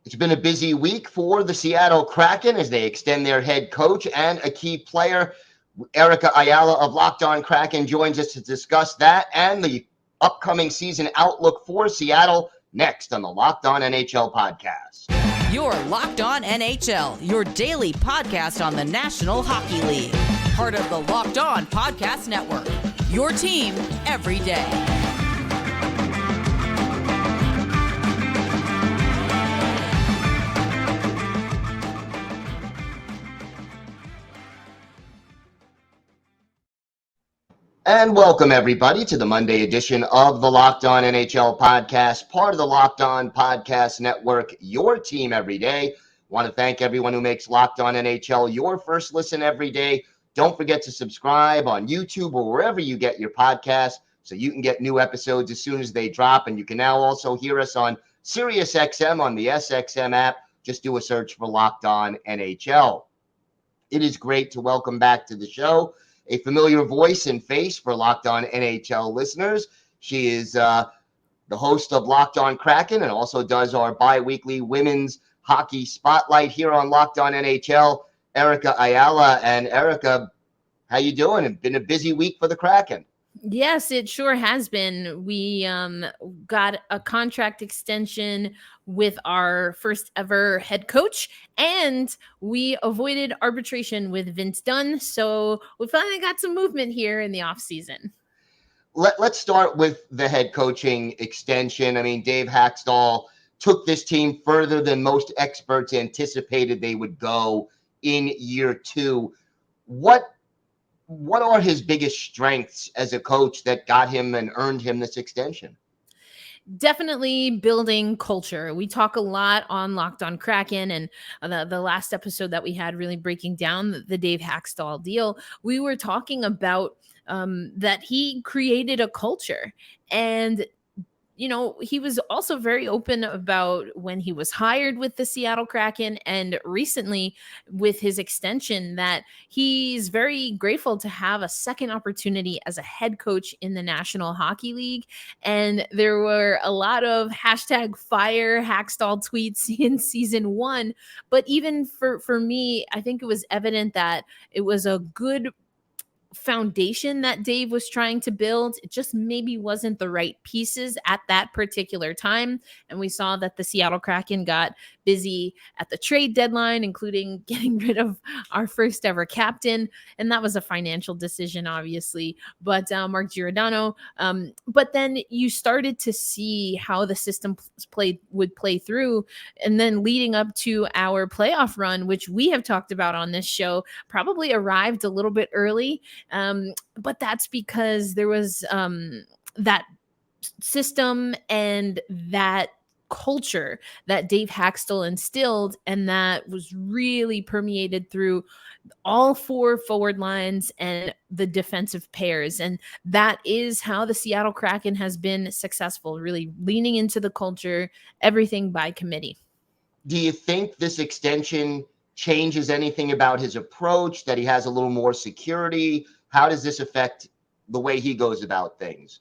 It's been a busy week for the Seattle Kraken as they extend their head coach and a key player. Erica Ayala of Locked On Kraken joins us to discuss that and the upcoming season outlook for Seattle next on the Locked On NHL podcast. You're Locked On NHL, your daily podcast on the National Hockey League. Part of the Locked On Podcast Network, your team every day. And welcome, everybody, to the Monday edition of the Locked On NHL podcast, part of the Locked On Podcast Network, your team every day. Want to thank everyone who makes Locked On NHL your first listen every day. Don't forget to subscribe on YouTube or wherever you get your podcasts so you can get new episodes as soon as they drop. And you can now also hear us on SiriusXM on the SXM app. Just do a search for Locked On NHL. It is great to welcome back to the show a familiar voice and face for Locked On NHL listeners. She is the host of Locked On Kraken and also does our bi-weekly women's hockey spotlight here on Locked On NHL, Erica Ayala. And Erica, how you doing? It's been a busy week for the Kraken. Yes, it sure has been. We got a contract extension with our first ever head coach, and we avoided arbitration with Vince Dunn. So we finally got some movement here in the offseason. Let's start with the head coaching extension. I mean, Dave Hakstol took this team further than most experts anticipated they would go in year two. What are his biggest strengths as a coach that got him and earned him this extension? Definitely building culture. We talk a lot on Locked On Kraken, and the last episode that we had really breaking down the Dave Hakstol deal, we were talking about that he created a culture. And you know, he was also very open about when he was hired with the Seattle Kraken and recently with his extension that he's very grateful to have a second opportunity as a head coach in the National Hockey League. And there were a lot of #fire Hakstol tweets in season one. But even for me, I think it was evident that it was a good foundation that Dave was trying to build. It just maybe wasn't the right pieces at that particular time. And we saw that the Seattle Kraken got busy at the trade deadline, including getting rid of our first ever captain. And that was a financial decision, obviously, but Mark Giordano. But then you started to see how the system would play through. And then leading up to our playoff run, which we have talked about on this show, probably arrived a little bit early. But that's because there was that system and that culture that Dave Hakstol instilled, and that was really permeated through all four forward lines and the defensive pairs. And that is how the Seattle Kraken has been successful, really leaning into the culture, everything by committee. Do you think this extension changes anything about his approach, that he has a little more security? How does this affect the way he goes about things?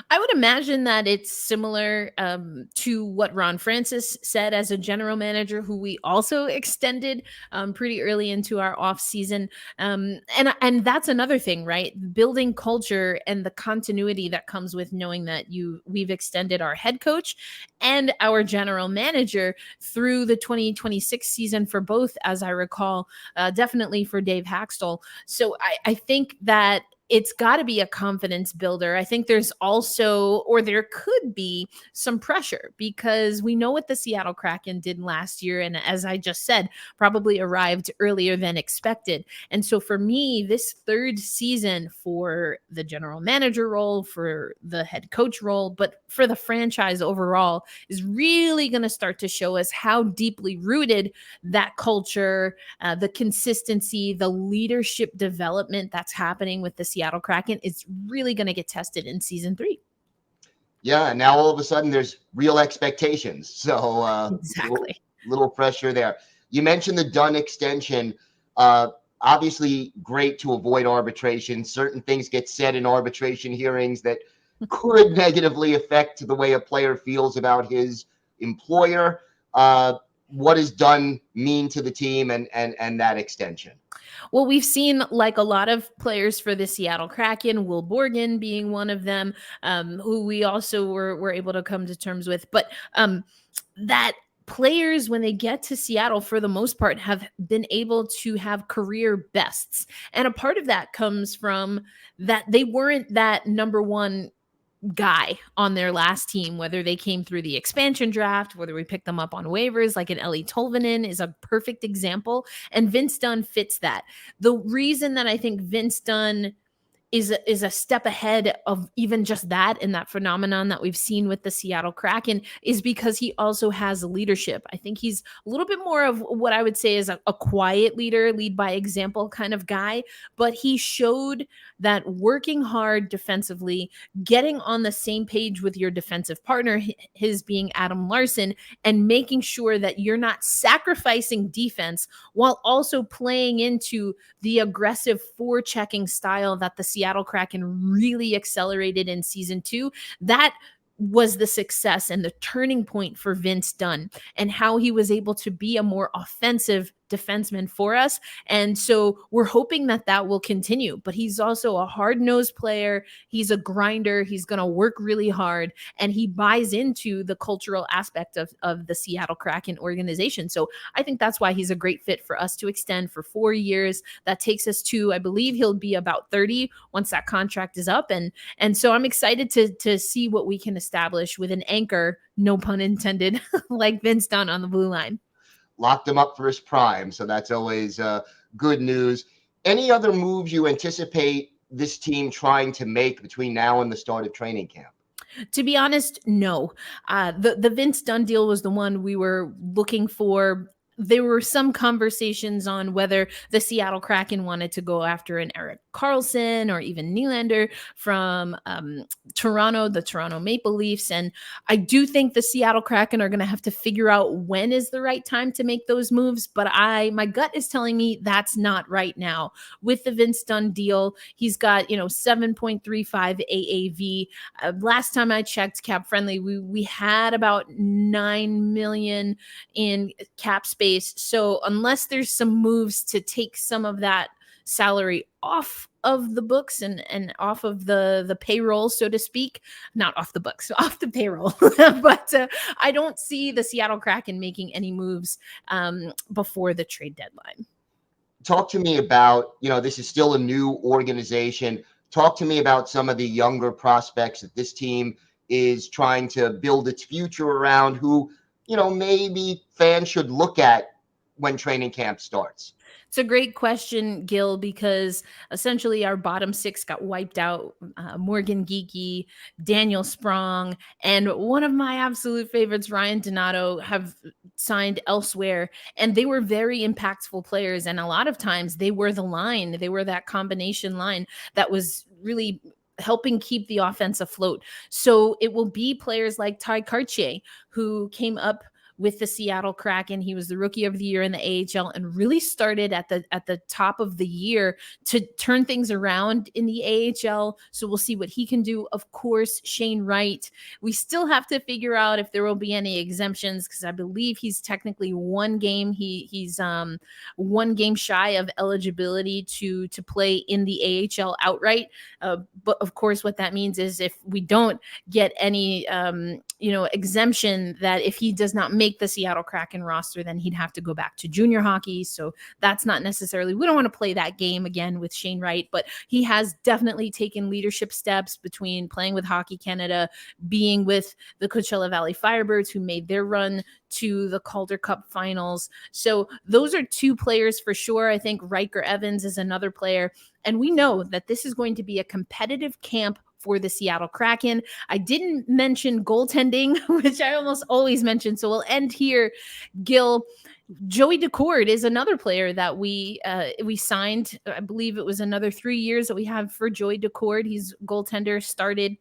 I would imagine that it's similar to what Ron Francis said as a general manager, who we also extended pretty early into our off season. And that's another thing, right? Building culture and the continuity that comes with knowing that we've extended our head coach and our general manager through the 2026 season for both, as I recall, definitely for Dave Hakstol. So I think that it's got to be a confidence builder. I think there's also, or there could be, some pressure because we know what the Seattle Kraken did last year. And as I just said, probably arrived earlier than expected. And so for me, this third season for the general manager role, for the head coach role, but for the franchise overall is really going to start to show us how deeply rooted that culture, the consistency, the leadership development that's happening with the Seattle Kraken is really going to get tested in season 3. Yeah, and now all of a sudden there's real expectations. So exactly, little pressure there. You mentioned the Dunn extension. Obviously, great to avoid arbitration. Certain things get said in arbitration hearings that could negatively affect the way a player feels about his employer. what does Dunn mean to the team and that extension? Well, we've seen, like a lot of players for the Seattle Kraken, Will Borgen being one of them, who we also were able to come to terms with. But that players, when they get to Seattle, for the most part, have been able to have career bests. And a part of that comes from that they weren't that number one guy on their last team, whether they came through the expansion draft, whether we picked them up on waivers, like an Ellie Tolvanen is a perfect example. And Vince Dunn fits that. The reason that I think Vince Dunn is a step ahead of even just that and that phenomenon that we've seen with the Seattle Kraken is because he also has leadership. I think he's a little bit more of what I would say is a quiet leader, lead by example kind of guy, but he showed that working hard defensively, getting on the same page with your defensive partner, his being Adam Larsson, and making sure that you're not sacrificing defense while also playing into the aggressive forechecking style that the Seattle Kraken really accelerated in season 2. That was the success and the turning point for Vince Dunn and how he was able to be a more offensive defenseman for us. And so we're hoping that that will continue, but he's also a hard-nosed player. He's a grinder. He's going to work really hard, and he buys into the cultural aspect of the Seattle Kraken organization. So I think that's why he's a great fit for us to extend for 4 years. That takes us to, I believe he'll be about 30 once that contract is up. And so I'm excited to see what we can establish with an anchor, no pun intended, like Vince Dunn on the blue line. Locked him up for his prime, so that's always good news. Any other moves you anticipate this team trying to make between now and the start of training camp? To be honest, no. The Vince Dunn deal was the one we were looking for. There were some conversations on whether the Seattle Kraken wanted to go after an Erik Karlsson or even Nylander from Toronto, the Toronto Maple Leafs. And I do think the Seattle Kraken are going to have to figure out when is the right time to make those moves. But my gut is telling me that's not right now. With the Vince Dunn deal, he's got, 7.35 AAV. Last time I checked Cap Friendly, we had about $9 million in cap space. So unless there's some moves to take some of that salary off of the books and off of the payroll, so to speak, not off the books, off the payroll. But I don't see the Seattle Kraken making any moves before the trade deadline. Talk to me about, this is still a new organization. Talk to me about some of the younger prospects that this team is trying to build its future around, who maybe fans should look at when training camp starts. It's a great question, Gil, because essentially our bottom 6 got wiped out. Morgan Geekie, Daniel Sprong, and one of my absolute favorites, Ryan Donato, have signed elsewhere. And they were very impactful players. And a lot of times they were the line. They were that combination line that was really helping keep the offense afloat. So it will be players like Ty Cartier, who came up with the Seattle Kraken. He was the rookie of the year in the AHL and really started at the top of the year to turn things around in the AHL. So we'll see what he can do. Of course, Shane Wright. We still have to figure out if there will be any exemptions, because I believe he's technically one game. He's one game shy of eligibility to play in the AHL outright. But of course, what that means is if we don't get any exemption, that if he does not make the Seattle Kraken roster, then he'd have to go back to junior hockey. So that's not necessarily, we don't want to play that game again with Shane Wright, but he has definitely taken leadership steps between playing with Hockey Canada, being with the Coachella Valley Firebirds, who made their run to the Calder Cup finals. So those are 2 players for sure. I think Riker Evans is another player. And we know that this is going to be a competitive camp for the Seattle Kraken. I didn't mention goaltending, which I almost always mention. So we'll end here. Gil, Joey Decord is another player that we signed. I believe it was another 3 years that we have for Joey Decord. He's goaltender, started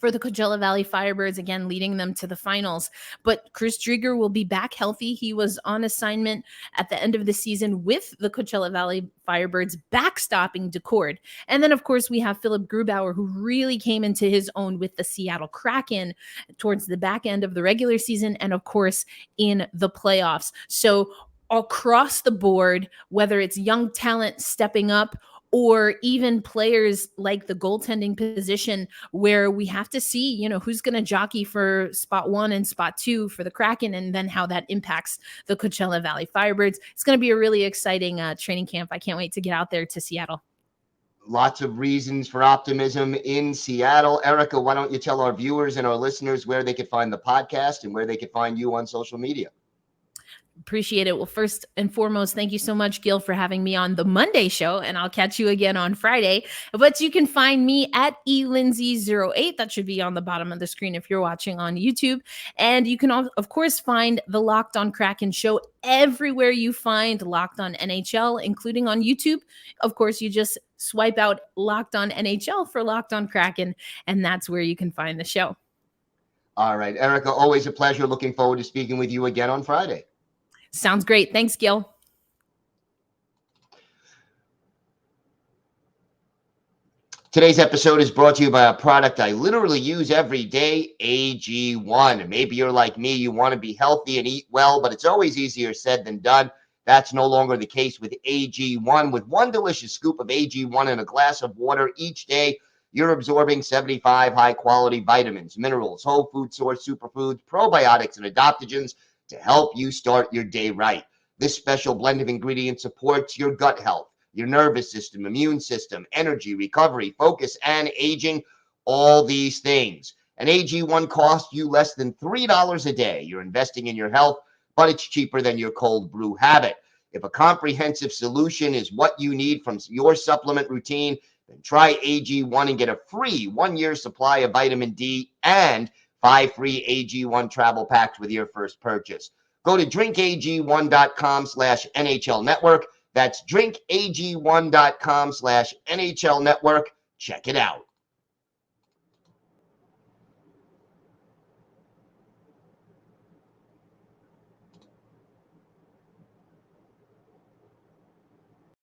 for the Coachella Valley Firebirds, again, leading them to the finals. But Chris Driedger will be back healthy. He was on assignment at the end of the season with the Coachella Valley Firebirds, backstopping DeCord. And then, of course, we have Philip Grubauer, who really came into his own with the Seattle Kraken towards the back end of the regular season and, of course, in the playoffs. So across the board, whether it's young talent stepping up or even players like the goaltending position, where we have to see, who's going to jockey for spot 1 and spot 2 for the Kraken, and then how that impacts the Coachella Valley Firebirds. It's going to be a really exciting training camp. I can't wait to get out there to Seattle. Lots of reasons for optimism in Seattle. Erica, why don't you tell our viewers and our listeners where they could find the podcast and where they could find you on social media? Appreciate it. Well, first and foremost, thank you so much, Gil, for having me on the Monday show, and I'll catch you again on Friday. But you can find me at elindsay08. That should be on the bottom of the screen if you're watching on YouTube. And you can, of course, find the Locked On Kraken show everywhere you find Locked On NHL, including on YouTube. Of course, you just swipe out Locked On NHL for Locked On Kraken, and that's where you can find the show. All right, Erica, always a pleasure. Looking forward to speaking with you again on Friday. Sounds great. Thanks, Gil. Today's episode is brought to you by a product I literally use every day, AG1. Maybe you're like me, you want to be healthy and eat well, but it's always easier said than done. That's no longer the case with AG1. With one delicious scoop of AG1 in a glass of water each day, you're absorbing 75 high-quality vitamins, minerals, whole food source superfoods, probiotics, and adaptogens to help you start your day right. This special blend of ingredients supports your gut health, your nervous system, immune system, energy, recovery, focus, and aging, all these things. An AG1 costs you less than $3 a day. You're investing in your health, but it's cheaper than your cold brew habit. If a comprehensive solution is what you need from your supplement routine, then try AG1 and get a free 1-year supply of vitamin D and 5 free AG1 travel packs with your first purchase. Go to drinkag1.com/NHL Network. That's drinkag1.com/NHL Network. Check it out.